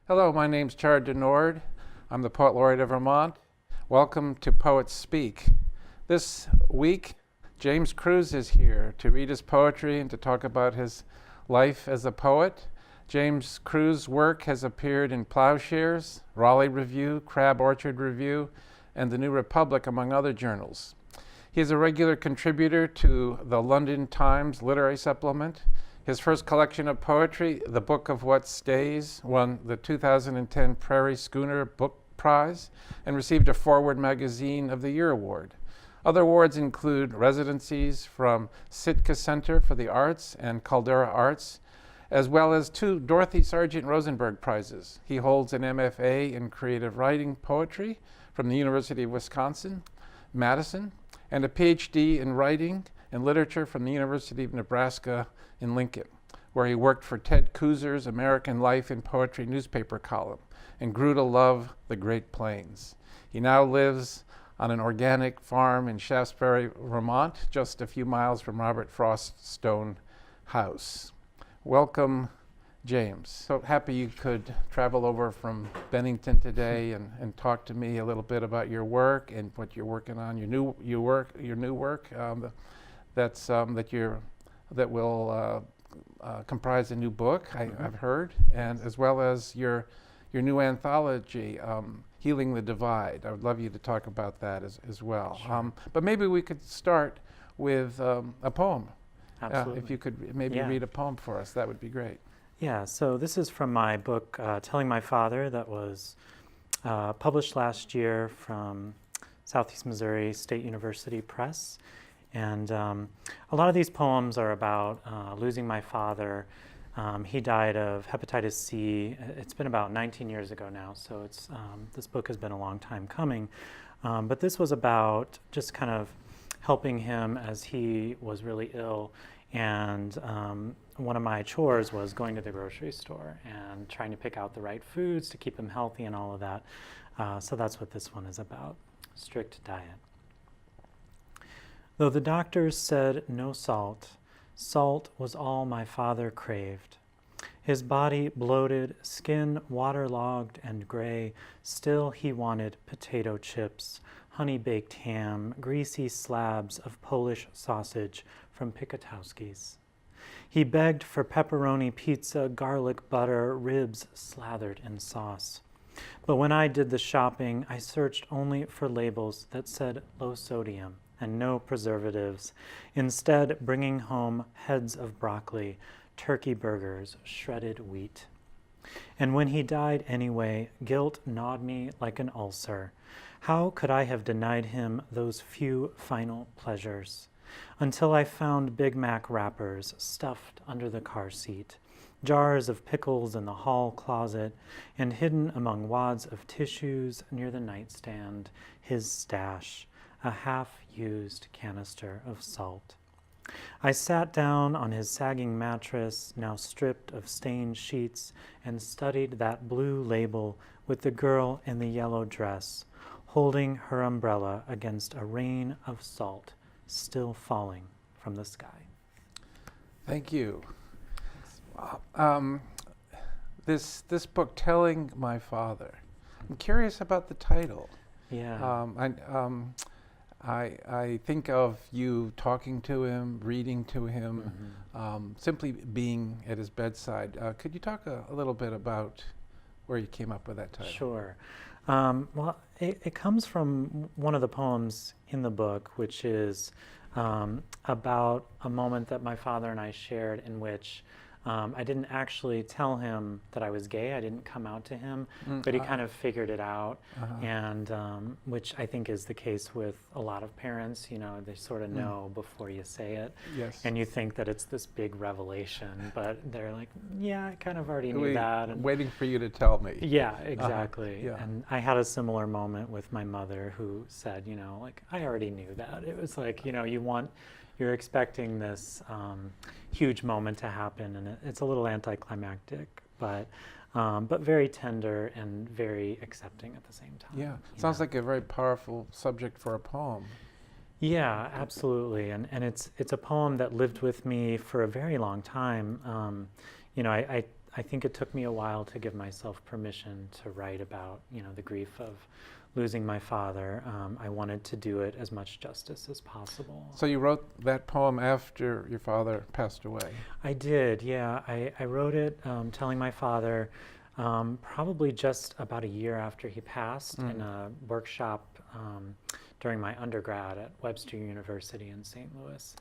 Hello, my name's CHARD DENIORD. I'm the Poet Laureate of Vermont. Welcome to Poets Speak. This week, James Kruse is here to read his poetry and to talk about his life as a poet. James Kruse's work has appeared in Ploughshares, Raleigh Review, Crab Orchard Review, and the New Republic, among other journals. He is a regular contributor to the London Times Literary Supplement. His first collection of poetry, The Book of What Stays, won the 2010 Prairie SchoonerBook Prize and received a Foreword Magazine of the Year award. Other awards include residencies from Sitka Center for the Arts and Caldera Arts, as well as 2 Dorothy Sargent Rosenberg Prizes. He holds an MFA in Creative Writing Poetry from the University of Wisconsin, Madison, and a PhD in Writing and Literature from the University of Nebraska-Lincoln, where he worked for Ted Kooser's American Life and Poetry newspaper column and grew to love the Great Plains. He now lives on an organic farm in Shaftsbury, Vermont, just a few miles from Robert Frost's stone house. Welcome, James. So happy you could travel over from Bennington today and talk to me a little bit about your work and what you're working on, your new work that will comprise a new book, I've heard, and as well as your new anthology, Healing the Divide. I would love you to talk about that as well. Sure. But maybe we could start with a poem. Absolutely. If you could maybe read a poem for us, that would be great. Yeah, so this is from my book, Telling My Father, that was published last year from Southeast Missouri State University Press. And a lot of these poems are about losing my father. He died of hepatitis C. It's been about 19 years ago now, so it's this book has been a long time coming. But this was about just kind of helping him as he was really ill. And one of my chores was going to the grocery store and trying to pick out the right foods to keep him healthy and all of that. So that's what this one is about, strict diet. Though the doctors said no salt, salt was all my father craved. His body bloated, skin waterlogged and gray, still he wanted potato chips, honey-baked ham, greasy slabs of Polish sausage from Piketowski's. He begged for pepperoni pizza, garlic butter, ribs slathered in sauce. But when I did the shopping, I searched only for labels that said low sodium and no preservatives, instead bringing home heads of broccoli, turkey burgers, shredded wheat. And when he died anyway, guilt gnawed me like an ulcer. How could I have denied him those few final pleasures? Until I found Big Mac wrappers stuffed under the car seat, jars of pickles in the hall closet, and hidden among wads of tissues near the nightstand, his stash, a half-used canister of salt. I sat down on his sagging mattress, now stripped of stained sheets, and studied that blue label with the girl in the yellow dress, holding her umbrella against a rain of salt still falling from the sky. Thank you. This book, Telling My Father. I'm curious about the title. Yeah. I think of you talking to him, reading to him, simply being at his bedside. Could you talk a little bit about where you came up with that title? Sure. Well, it comes from one of the poems in the book, which is about a moment that my father and I shared in which I didn't actually tell him that I was gay. I didn't come out to him, but he kind of figured it out, and which I think is the case with a lot of parents. You know, they sort of know before you say it, and you think that it's this big revelation, but they're like, yeah, I kind of already knew that. And waiting for you to tell me. Yeah, exactly. Yeah. And I had a similar moment with my mother who said, you know, like, I already knew that. It was like, you know, you're expecting this huge moment to happen, and it's a little anticlimactic, but very tender and very accepting at the same time. Yeah, sounds like a very powerful subject for a poem. Yeah, absolutely, and it's a poem that lived with me for a very long time. I think it took me a while to give myself permission to write about, the grief of losing my father. I wanted to do it as much justice as possible. So you wrote that poem after your father passed away? I did, yeah. I wrote it telling my father probably just about a year after he passed in a workshop during my undergrad at Webster University in St. Louis.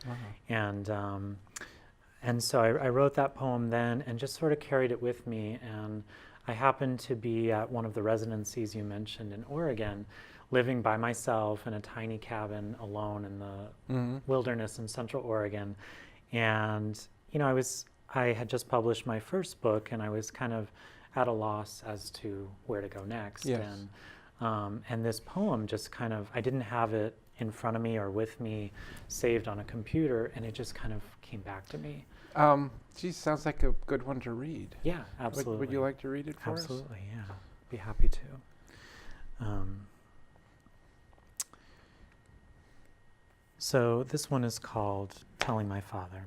And so I wrote that poem then and just sort of carried it with me. And I happened to be at one of the residencies you mentioned in Oregon, living by myself in a tiny cabin alone in the wilderness in Central Oregon. And, I had just published my first book, and I was kind of at a loss as to where to go next. Yes. And this poem just kind of, I didn't have it in front of me or with me saved on a computer, and it just kind of came back to me. Gee, sounds like a good one to read. Yeah, absolutely. Would you like to read it for us? Absolutely, yeah. Be happy to. So this one is called Telling My Father.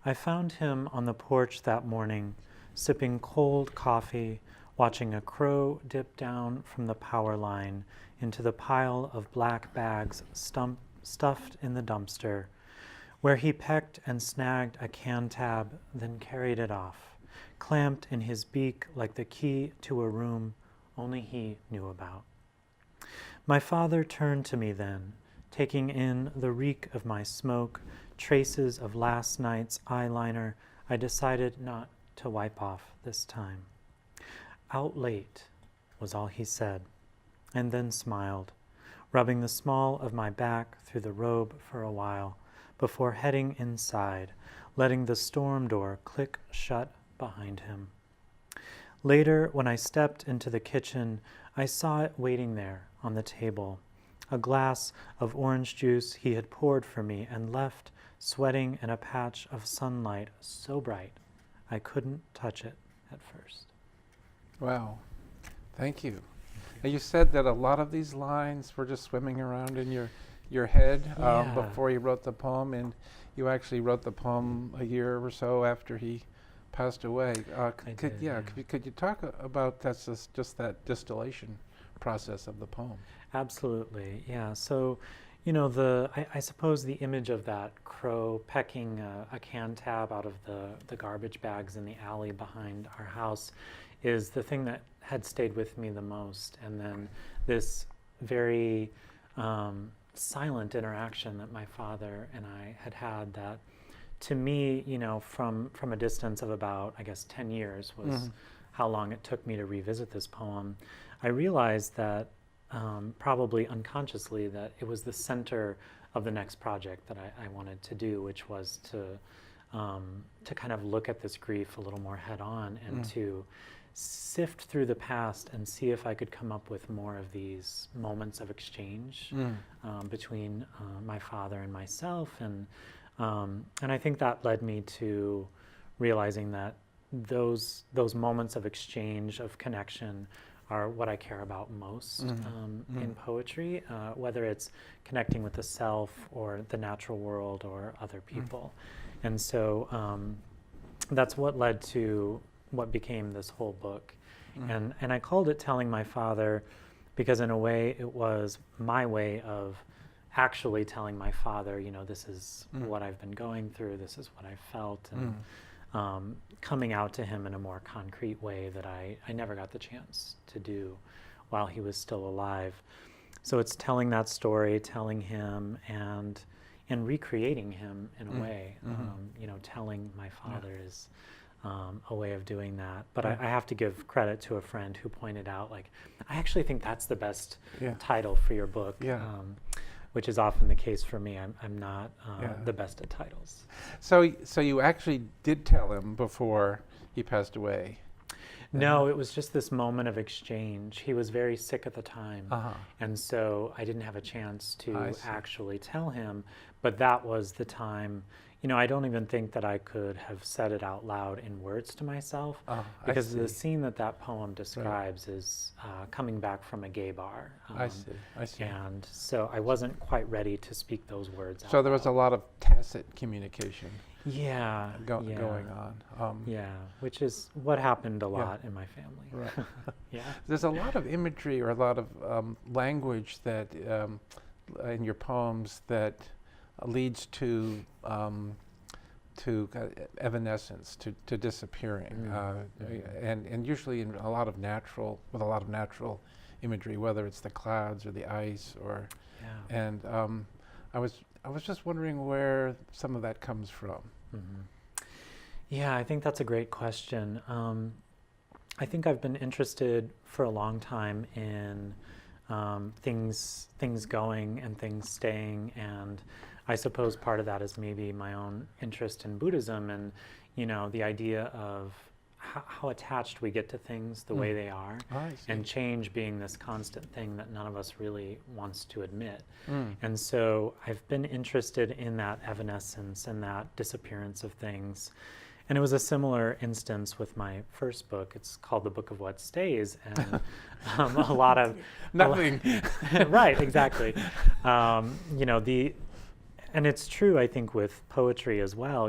I found him on the porch that morning, sipping cold coffee, watching a crow dip down from the power line into the pile of black bags stuffed in the dumpster, where he pecked and snagged a can tab, then carried it off, clamped in his beak like the key to a room only he knew about. My father turned to me then, taking in the reek of my smoke, traces of last night's eyeliner I decided not to wipe off this time. Out late, was all he said, and then smiled, rubbing the small of my back through the robe for a while, before heading inside, letting the storm door click shut behind him. Later, when I stepped into the kitchen, I saw it waiting there on the table, a glass of orange juice he had poured for me and left sweating in a patch of sunlight so bright I couldn't touch it at first. Wow. Thank you. You said that a lot of these lines were just swimming around in your head before you wrote the poem, and you actually wrote the poem a year or so after he passed away. Could you talk about just that distillation process of the poem? Absolutely, yeah. So, I suppose the image of that crow pecking a can tab out of the garbage bags in the alley behind our house is the thing that had stayed with me the most. And then this very silent interaction that my father and I had that, to me, from a distance of about, 10 years was how long it took me to revisit this poem. I realized that probably unconsciously that it was the center of the next project that I wanted to do, which was to kind of look at this grief a little more head on and to sift through the past and see if I could come up with more of these moments of exchange between my father and myself. And I think that led me to realizing that those moments of exchange, of connection, are what I care about most in poetry, whether it's connecting with the self or the natural world or other people. And so that's what led to what became this whole book. And I called it Telling My Father because in a way it was my way of actually telling my father, this is what I've been going through, this is what I felt, and coming out to him in a more concrete way that I never got the chance to do while he was still alive. So it's telling that story, telling him, and recreating him in a way. Telling my father is a way of doing that. But I have to give credit to a friend who pointed out, I actually think that's the best title for your book. Which is often the case for me. I'm not the best at titles. So you actually did tell him before he passed away? No, it was just this moment of exchange. He was very sick at the time, and so I didn't have a chance to actually tell him, but that was the time. I don't even think that I could have said it out loud in words to myself, because the scene that poem describes is coming back from a gay bar. I see. And so I wasn't quite ready to speak those words out So there was loud. a lot of tacit communication. Yeah, going on. yeah, which is what happened a Yeah. lot in my family. Right. Yeah. There's a lot of imagery or a lot of language that in your poems that leads to evanescence, to disappearing, and usually in a lot of natural imagery, whether it's the clouds or the ice or, Yeah. and I was just wondering where some of that comes from. Mm-hmm. Yeah, I think that's a great question. I think I've been interested for a long time in things going and things staying, and I suppose part of that is maybe my own interest in Buddhism and, the idea of how attached we get to things the way they are, and change being this constant thing that none of us really wants to admit. And so I've been interested in that evanescence and that disappearance of things. And it was a similar instance with my first book. It's called The Book of What Stays, and a lot of Nothing. Right, exactly. And it's true, I think, with poetry as well.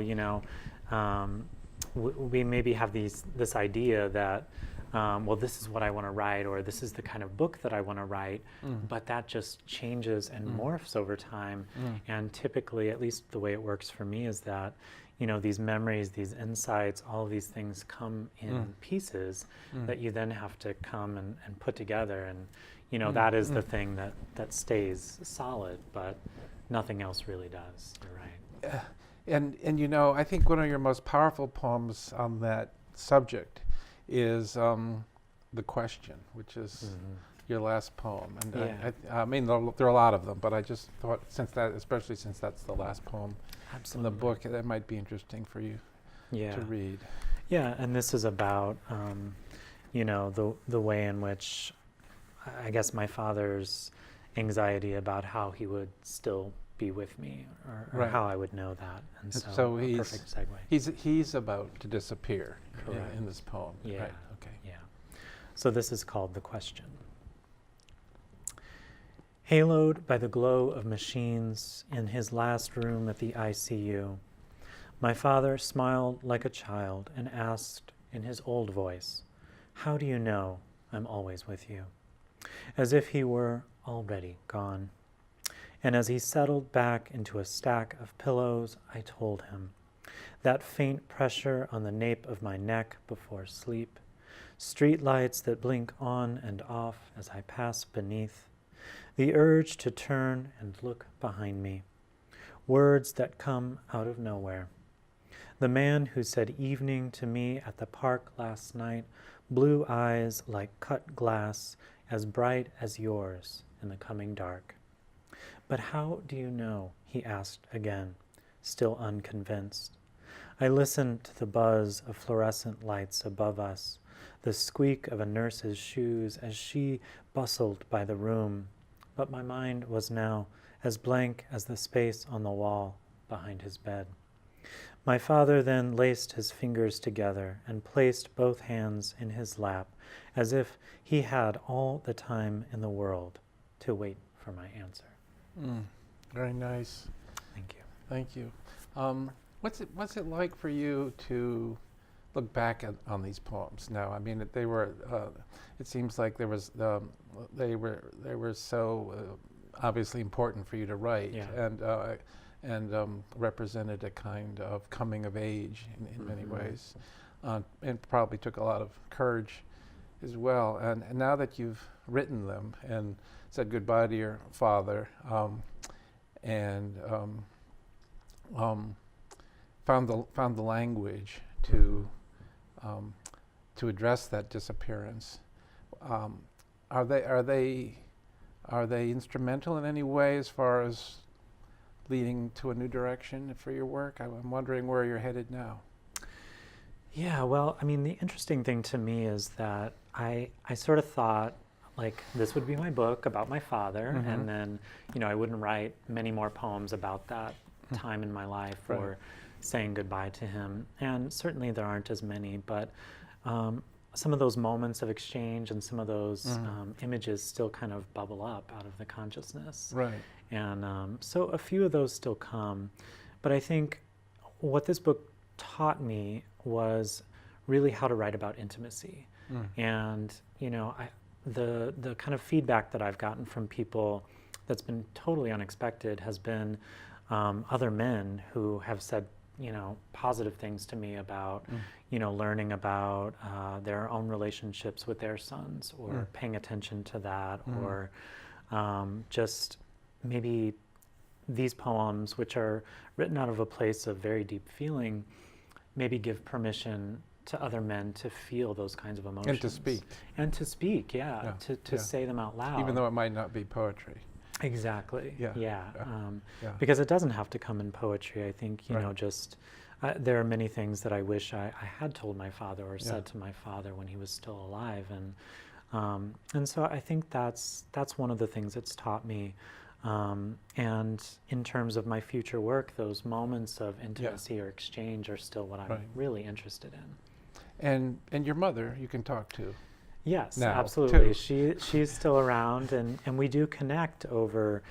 We maybe have this idea that, well, this is what I want to write, or this is the kind of book that I want to write, but that just changes and morphs over time. And typically, at least the way it works for me, is that these memories, these insights, all of these things come in pieces that you then have to come and put together. And that is the thing that stays solid, but nothing else really does. You're right. And I think one of your most powerful poems on that subject is The Question, which is your last poem. And I mean, there are a lot of them, but I just thought, especially since that's the last poem in the book, that might be interesting for you to read. Yeah, and this is about, the way in which, I guess, my father's anxiety about how he would still be with me, or how I would know that. And so a perfect segue. He's about to disappear in this poem. Yeah. Right. Okay. Yeah. So this is called The Question. Haloed by the glow of machines in his last room at the ICU, my father smiled like a child and asked in his old voice, "How do you know I'm always with you?" As if he were already gone. And as he settled back into a stack of pillows, I told him, that faint pressure on the nape of my neck before sleep, street lights that blink on and off as I pass beneath, the urge to turn and look behind me, words that come out of nowhere. The man who said evening to me at the park last night, blue eyes like cut glass, as bright as yours in the coming dark. But how do you know? He asked again, still unconvinced. I listened to the buzz of fluorescent lights above us, the squeak of a nurse's shoes as she bustled by the room, but my mind was now as blank as the space on the wall behind his bed. My father then laced his fingers together and placed both hands in his lap, as if he had all the time in the world to wait for my answer. Very nice. Thank you. Thank you. What's it like for you to look back on these poems now? I mean, they were. It seems like they were so obviously important for you to write, and represented a kind of coming of age in many ways, and probably took a lot of courage as well. And now that you've written them and said goodbye to your father, and found the language to address that disappearance. Are they instrumental in any way as far as leading to a new direction for your work? I'm wondering where you're headed now. Yeah, well, I mean, the interesting thing to me is that I sort of thought, like, this would be my book about my father, and then, I wouldn't write many more poems about that time in my life or saying goodbye to him. And certainly there aren't as many, but some of those moments of exchange and some of those images still kind of bubble up out of the consciousness. Right. And so a few of those still come. But I think what this book taught me was really how to write about intimacy. And, the kind of feedback that I've gotten from people that's been totally unexpected has been other men who have said, positive things to me about, learning about their own relationships with their sons, or paying attention to that, or just maybe these poems, which are written out of a place of very deep feeling, maybe give permission to other men to feel those kinds of emotions. And to speak. And to speak, to say them out loud. Even though it might not be poetry. Exactly. Yeah. Because it doesn't have to come in poetry. I think, there are many things that I wish I had told my father or said to my father when he was still alive. And so I think that's one of the things it's taught me. And in terms of my future work, those moments of intimacy or exchange are still what I'm really interested in. And your mother, you can talk to. Yes, now, absolutely. She's still around, and we do connect over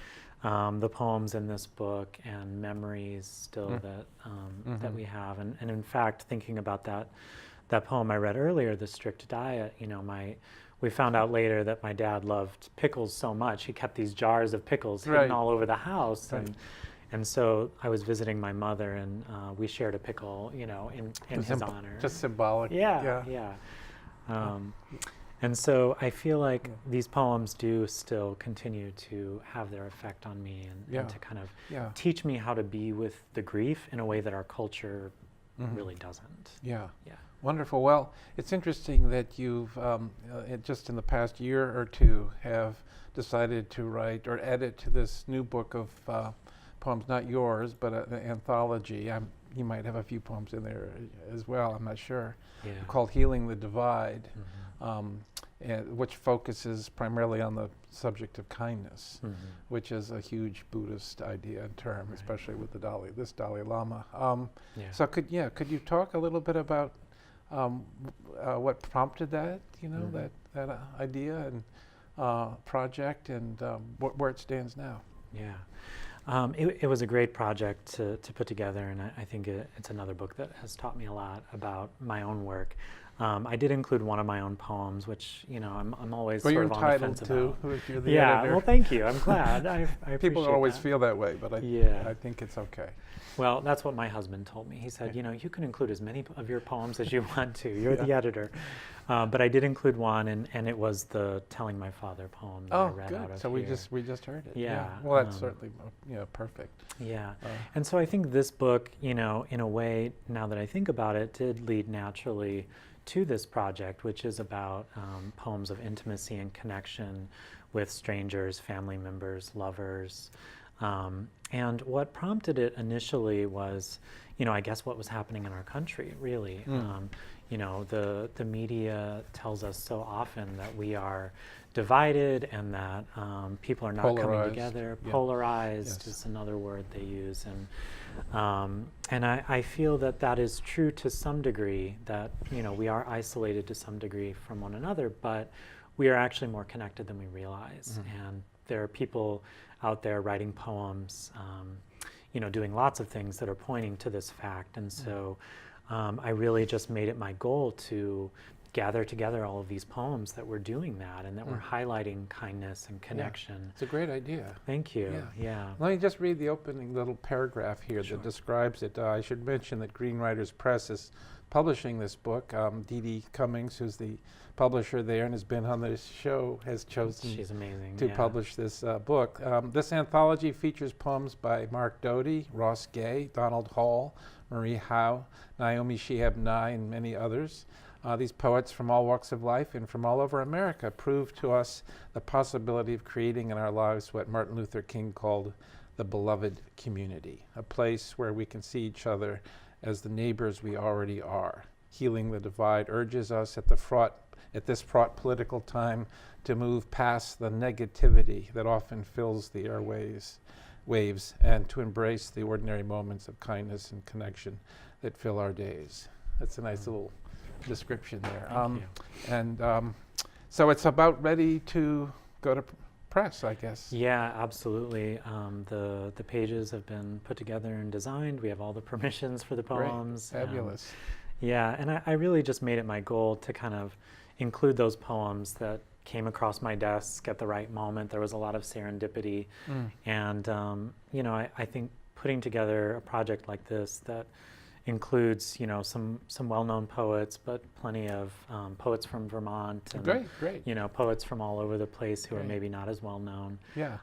the poems in this book and memories still that we have. And in fact, thinking about that poem I read earlier, The Strict Diet, we found out later that my dad loved pickles so much. He kept these jars of pickles hidden all over the house. And so I was visiting my mother, and we shared a pickle, in his honor. Just symbolic. Yeah. And so I feel like these poems do still continue to have their effect on me, and to kind of teach me how to be with the grief in a way that our culture really doesn't. Yeah. Wonderful. Well, it's interesting that you've, just in the past year or two, have decided to write or edit to this new book of poems, not yours, but an anthology. You might have a few poems in there as well, I'm not sure, called Healing the Divide, which focuses primarily on the subject of kindness, which is a huge Buddhist idea and term, especially with this Dalai Lama. So could you talk a little bit about what prompted that, that idea and project, and where it stands now? It was a great project to put together, and I think it's another book that has taught me a lot about my own work. I did include one of my own poems, which I'm always sort of on the fence about. You're entitled to. You're the editor. Well, thank you. I'm glad. I appreciate People don't always that. feel that way, but I think it's okay. Well, that's what my husband told me. He said, you can include as many of your poems as you want to. You're the editor. But I did include one, and it was the Telling My Father poem that I read out of So here. we just heard it. Yeah. Well, that's certainly perfect. Yeah. And so I think this book, in a way, now that I think about it, did lead naturally to this project, which is about poems of intimacy and connection with strangers, family members, lovers. And what prompted it initially was, I guess what was happening in our country, really. The media tells us so often that we are divided and that people are not coming together. Polarized is another word they use. And I feel that is true to some degree, that, we are isolated to some degree from one another, but we are actually more connected than we realize. And there are people out there writing poems, doing lots of things that are pointing to this fact. And so I really just made it my goal to gather together all of these poems that were doing that and that were highlighting kindness and connection. It's a great idea. Thank you. Yeah. Let me just read the opening little paragraph here that describes it. I should mention that Green Writers Press is publishing this book. Dee Cummings, who's the publisher there and has been on this show, has chosen She's amazing, to publish this book. This anthology features poems by Mark Doty, Ross Gay, Donald Hall, Marie Howe, Naomi Shihab Nye, and many others. These poets from all walks of life and from all over America prove to us the possibility of creating in our lives what Martin Luther King called the beloved community, a place where we can see each other as the neighbors we already are. Healing the Divide urges us at this fraught political time to move past the negativity that often fills the airwaves and to embrace the ordinary moments of kindness and connection that fill our days. That's a nice little description there. Thank you. And so it's about ready to go to press, I guess. Yeah, absolutely. The pages have been put together and designed. We have all the permissions for the poems. Great. Fabulous. Yeah, and I really just made it my goal to kind of include those poems that came across my desk at the right moment. There was a lot of serendipity. And, I think putting together a project like this that includes, some well-known poets, but plenty of poets from Vermont and, Great. Poets from all over the place who are maybe not as well-known. Yeah.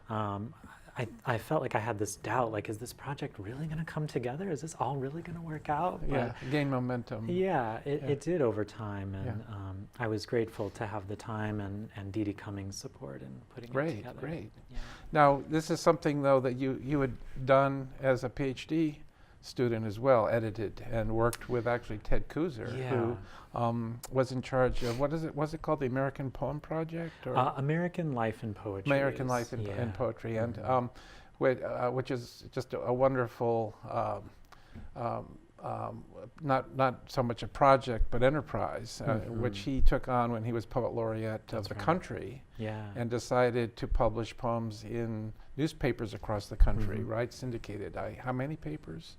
I felt like I had this doubt, like, is this project really going to come together? Is this all really going to work out? Yeah, gain momentum. Yeah, it did over time, and I was grateful to have the time and Dee Dee Cummings' support in putting it together. Great. Yeah. Now, this is something, though, that you had done as a PhD student as well, edited and worked with actually Ted Kooser, who was in charge of, was it called, the American Poem Project? Or American Life in Poetry. American Life in Poetry, and which is just a wonderful, not so much a project, but enterprise, which he took on when he was Poet Laureate of the country, and decided to publish poems in newspapers across the country, right? Syndicated. How many papers?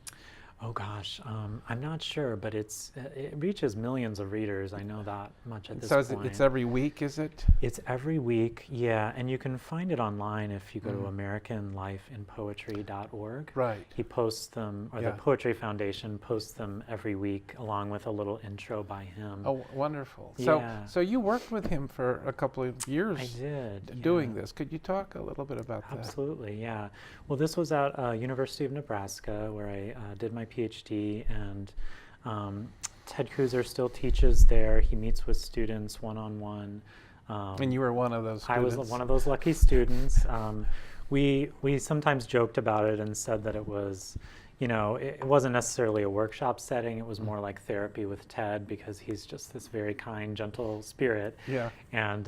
Oh gosh, I'm not sure, but it reaches millions of readers. I know that much at this point. So it's every week, is it? It's every week, yeah, and you can find it online if you go to AmericanLifeInPoetry.org. Right. He posts them, or the Poetry Foundation posts them every week, along with a little intro by him. Oh, wonderful. Yeah. So you worked with him for a couple of years. I did. Doing this. Could you talk a little bit about that? Absolutely, yeah. Well, this was at University of Nebraska, where I did my PhD, and Ted Kooser still teaches there. He meets with students one-on-one. And you were one of those students? I was one of those lucky students. We sometimes joked about it and said that it was, it wasn't necessarily a workshop setting. It was more like therapy with Ted, because he's just this very kind, gentle spirit. Yeah. And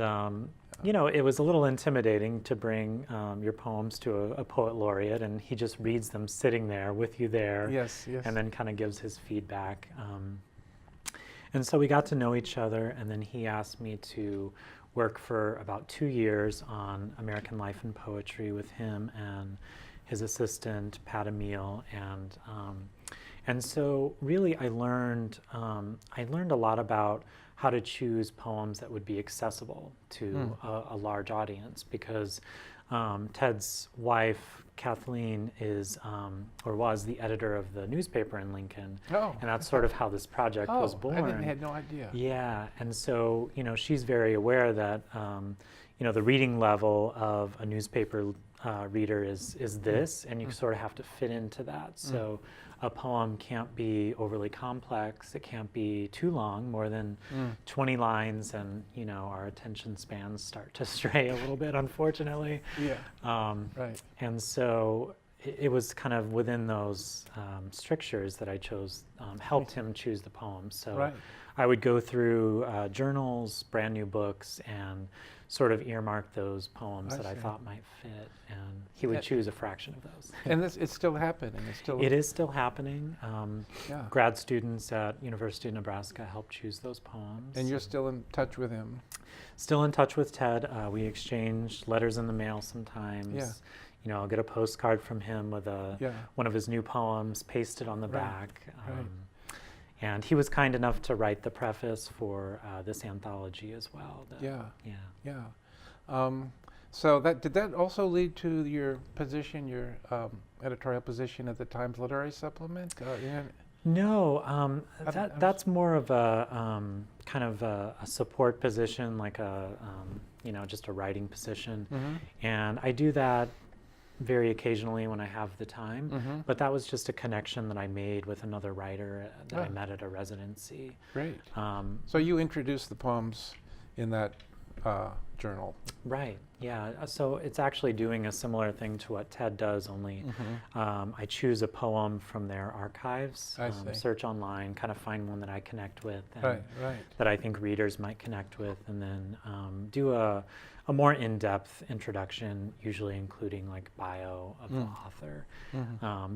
it was a little intimidating to bring your poems to a poet laureate, and he just reads them sitting there with you there. Yes. And then kind of gives his feedback. And so we got to know each other, and then he asked me to work for about 2 years on American Life and Poetry with him and his assistant, Pat Emile, and so really I learned a lot about how to choose poems that would be accessible to a large audience, because Ted's wife, Kathleen, is or was the editor of the newspaper in Lincoln, and that's sort of how this project was born. I had no idea. Yeah, and so she's very aware that the reading level of a newspaper reader is this, and you sort of have to fit into that. So a poem can't be overly complex. It can't be too long, more than 20 lines, and our attention spans start to stray a little bit, unfortunately. Yeah. Right. And so it was kind of within those strictures that I chose, helped him choose the poems. So I would go through journals, brand new books, and sort of earmark those poems that I thought might fit, and he would choose a fraction of those. And it's still happening. It is still happening. Grad students at University of Nebraska help choose those poems. And you're still in touch with him? Still in touch with Ted. We exchange letters in the mail sometimes. Yeah. I'll get a postcard from him with one of his new poems pasted on the back. And he was kind enough to write the preface for this anthology as well. So did that also lead to your position, your editorial position at the Times Literary Supplement? No, that's more of a kind of a support position, like just a writing position. And I do that very occasionally when I have the time, but that was just a connection that I made with another writer that I met at a residency. Great. So you introduced the poems in that journal. Right, yeah. So it's actually doing a similar thing to what Ted does, only I choose a poem from their archives, search online, kind of find one that I connect with, and that I think readers might connect with, and then do a more in-depth introduction, usually including like bio of the author.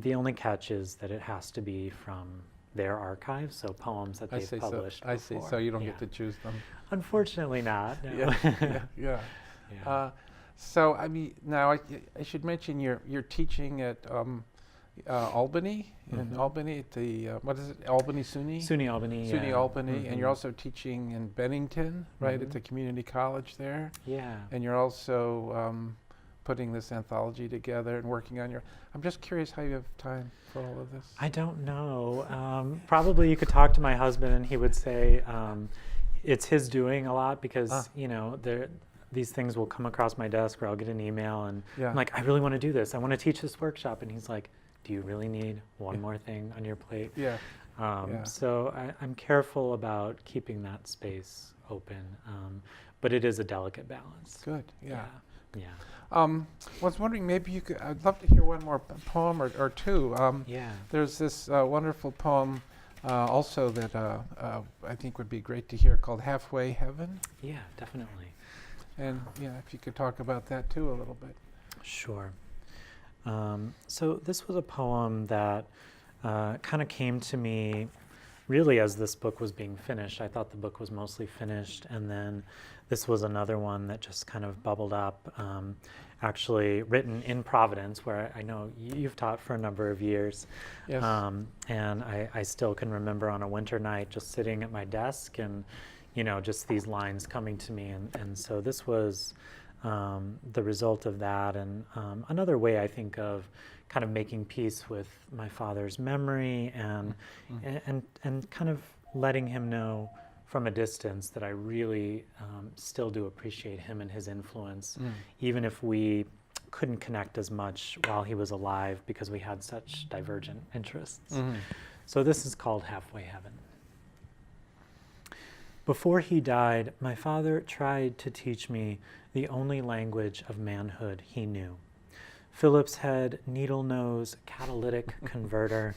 The only catch is that it has to be from their archives, so poems that they've published before. I see, so you don't get to choose them. Unfortunately not, no. So I mean, now I should mention you're teaching at Albany in Albany at the what is it, Albany SUNY? SUNY Albany. SUNY Yeah. Albany, and you're also teaching in Bennington, right, at the community college there. Yeah. And you're also putting this anthology together and working on your. I'm just curious how you have time for all of this. I don't know. Probably you could talk to my husband, and he would say it's his doing a lot because these things will come across my desk, or I'll get an email, and I'm like, I really want to do this. I want to teach this workshop, and he's like, do you really need one more thing on your plate? Yeah. So I'm careful about keeping that space open, but it is a delicate balance. Good. Yeah. Yeah. I was wondering, maybe you could. I'd love to hear one more poem or two. There's this wonderful poem also that I think would be great to hear, called "Halfway Heaven." Yeah, definitely. And if you could talk about that too a little bit. Sure. So this was a poem that kind of came to me really as this book was being finished. I thought the book was mostly finished, and then this was another one that just kind of bubbled up, actually written in Providence, where I know you've taught for a number of years. Yes. And I still can remember on a winter night just sitting at my desk and, just these lines coming to me. And so this was the result of that, and another way I think of kind of making peace with my father's memory and kind of letting him know from a distance that I really still do appreciate him and his influence, even if we couldn't connect as much while he was alive because we had such divergent interests. So this is called Halfway Heaven. Before he died, my father tried to teach me the only language of manhood he knew. Phillips head, needle nose, catalytic converter,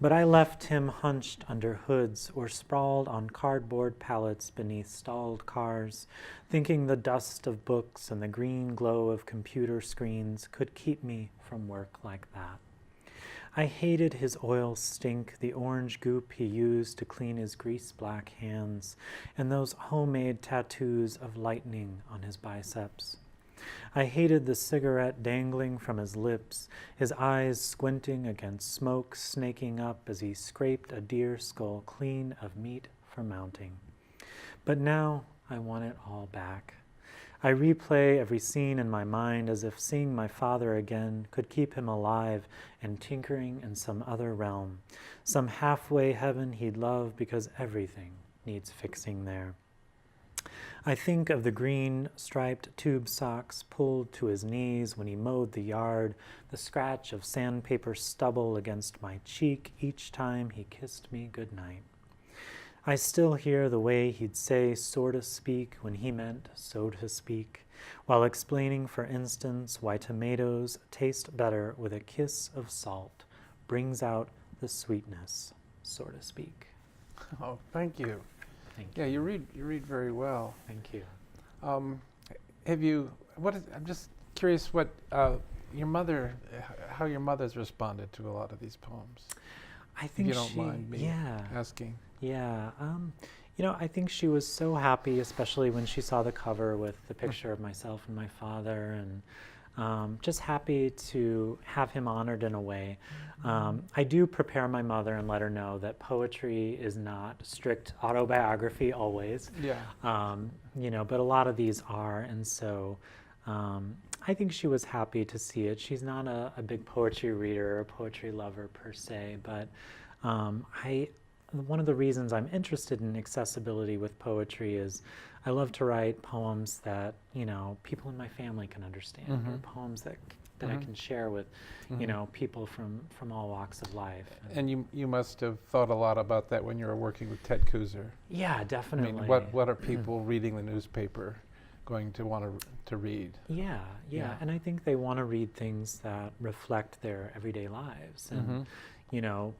but I left him hunched under hoods or sprawled on cardboard pallets beneath stalled cars, thinking the dust of books and the green glow of computer screens could keep me from work like that. I hated his oil stink, the orange goop he used to clean his grease-black hands, and those homemade tattoos of lightning on his biceps. I hated the cigarette dangling from his lips, his eyes squinting against smoke snaking up as he scraped a deer skull clean of meat for mounting. But now I want it all back. I replay every scene in my mind as if seeing my father again could keep him alive and tinkering in some other realm, some halfway heaven he'd love because everything needs fixing there. I think of the green striped tube socks pulled to his knees when he mowed the yard, the scratch of sandpaper stubble against my cheek each time he kissed me goodnight. I still hear the way he'd say so to speak when he meant so to speak, while explaining, for instance, why tomatoes taste better with a kiss of salt, brings out the sweetness, so to speak. Oh, thank you. Thank you. Yeah, you read very well. Thank you. I'm just curious what how your mother's responded to a lot of these poems. I think if you don't mind me asking. Yeah. I think she was so happy, especially when she saw the cover with the picture of myself and my father, and just happy to have him honored in a way. I do prepare my mother and let her know that poetry is not strict autobiography always. Yeah. But a lot of these are, and so I think she was happy to see it. She's not a big poetry reader or a poetry lover per se, but one of the reasons I'm interested in accessibility with poetry is I love to write poems that, people in my family can understand, or poems that I can share with, people from all walks of life. And you must have thought a lot about that when you were working with Ted Kooser. Yeah, definitely. I mean, what are people reading the newspaper going to want to read? Yeah. And I think they want to read things that reflect their everyday lives, and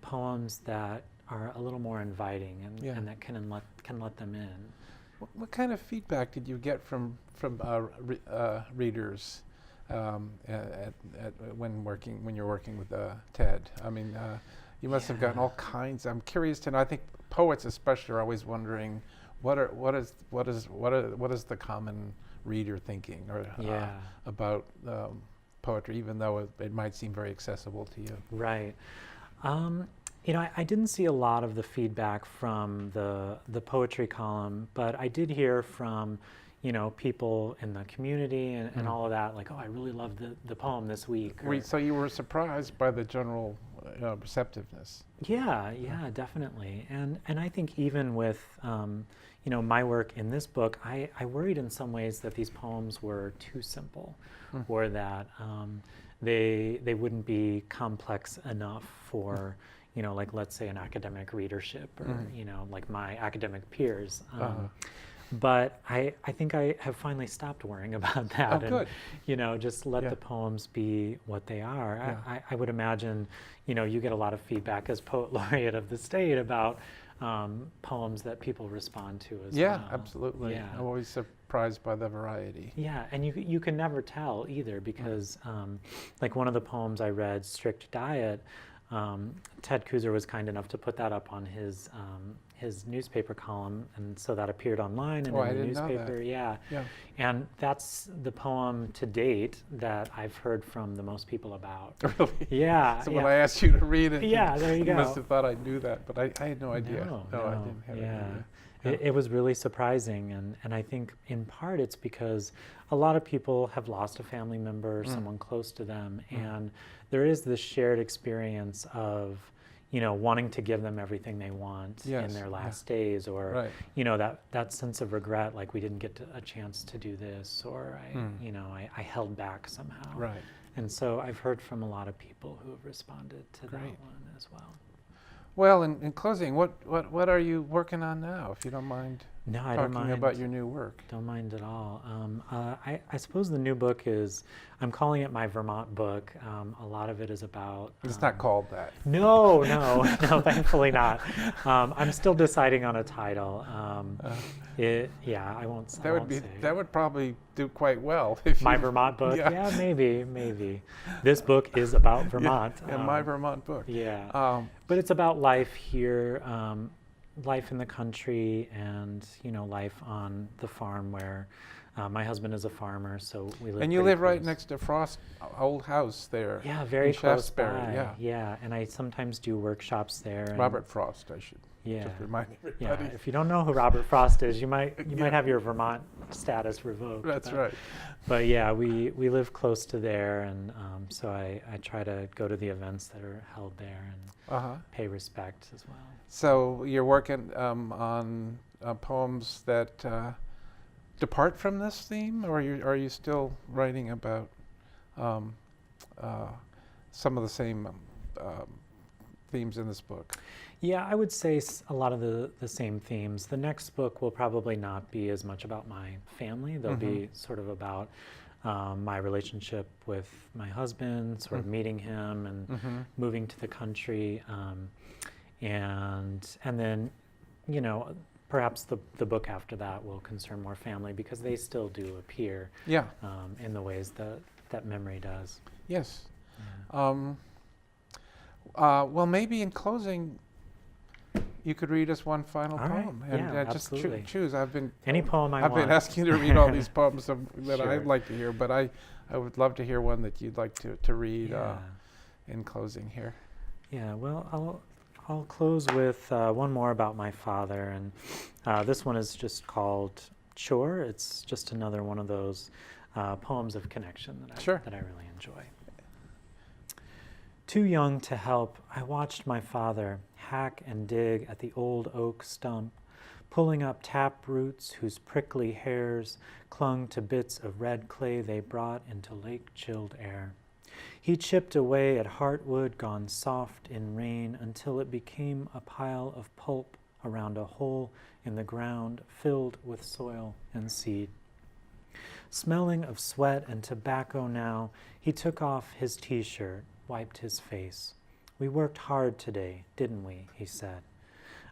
poems that are a little more inviting and that can let them in. What kind of feedback did you get from readers when you're working with Ted? I mean, you must have gotten all kinds. I'm curious to know. I think poets especially are always wondering what is the common reader thinking or Yeah. about poetry, even though it might seem very accessible to you. Right. I didn't see a lot of the feedback from the poetry column, but I did hear from, people in the community and all of that, like, oh, I really loved the poem this week. So you were surprised by the general receptiveness. Yeah, definitely. And I think even with, my work in this book, I worried in some ways that these poems were too simple, or that they wouldn't be complex enough for, like, let's say an academic readership or, like my academic peers. But I think I have finally stopped worrying about that. Oh, good. Just let the poems be what they are. Yeah. I would imagine, you get a lot of feedback as Poet Laureate of the state about poems that people respond to as well. Yeah, absolutely. Yeah. I'm always surprised by the variety. Yeah, and you can never tell either because, like one of the poems I read, Strict Diet, Ted Kooser was kind enough to put that up on his newspaper column, and so that appeared online and in the I didn't newspaper. know that. Yeah, and that's the poem to date that I've heard from the most people about. Really? Yeah. So when I asked you to read it, there you go. must have thought I knew that, but I had no idea. No, I didn't have any idea. It was really surprising, and I think in part it's because a lot of people have lost a family member, someone close to them, and there is this shared experience of, wanting to give them everything they want in their last days, or that sense of regret, like we didn't get a chance to do this, or I held back somehow. Right. And so I've heard from a lot of people who have responded to that one as well. Well, in closing, what are you working on now, if you don't mind? No, I don't mind. Talking about your new work. Don't mind at all. I suppose the new book is, I'm calling it my Vermont book. A lot of it is about... It's not called that. No, thankfully not. I'm still deciding on a title. I won't say. That would probably do quite well. If My Vermont book? Yeah, maybe. This book is about Vermont. My Vermont book. Yeah. But it's about life here, life in the country, and life on the farm where my husband is a farmer, so we live. And you live close. right next to Frost's old house there. Yeah, very close by. Shaftsbury, Yeah, and I sometimes do workshops there. Robert Frost, I should just remind everybody. Yeah, if you don't know who Robert Frost is, you might have your Vermont status revoked. That's right. But yeah, we live close to there, and so I try to go to the events that are held there and pay respect as well. So you're working on poems that depart from this theme, or are you still writing about some of the same themes in this book? Yeah, I would say a lot of the same themes. The next book will probably not be as much about my family. They'll be sort of about my relationship with my husband, sort of meeting him and moving to the country. And then, perhaps the book after that will concern more family, because they still do appear in the ways that memory does. Yes. Yeah. Well, maybe in closing, you could read us one final poem. Right. And just choose. Any poem I want. I've been asking you to read all these poems that I'd like to hear, but I would love to hear one that you'd like to read in closing here. Yeah, well, I'll close with one more about my father, and this one is just called Chore. It's just another one of those poems of connection that I really enjoy. Too young to help, I watched my father hack and dig at the old oak stump, pulling up tap roots whose prickly hairs clung to bits of red clay they brought into lake-chilled air. He chipped away at heartwood gone soft in rain until it became a pile of pulp around a hole in the ground filled with soil and seed. Smelling of sweat and tobacco now, he took off his t-shirt, wiped his face. We worked hard today, didn't we? He said.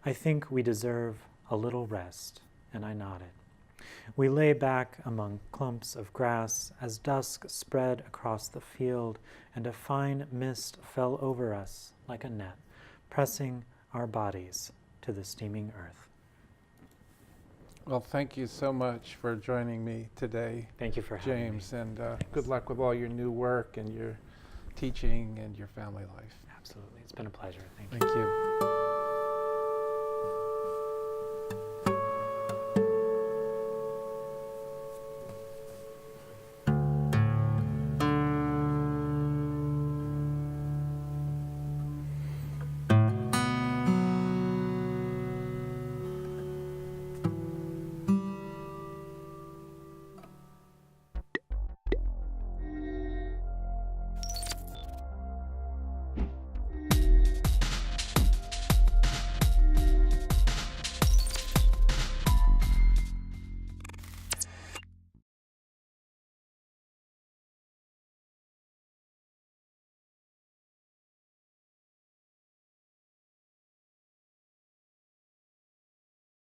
I think we deserve a little rest, and I nodded. We lay back among clumps of grass as dusk spread across the field and a fine mist fell over us like a net, pressing our bodies to the steaming earth. Well, thank you so much for joining me today, Thank you for having James, me. and good luck with all your new work and your teaching and your family life. Absolutely. It's been a pleasure. Thank you. Thank you.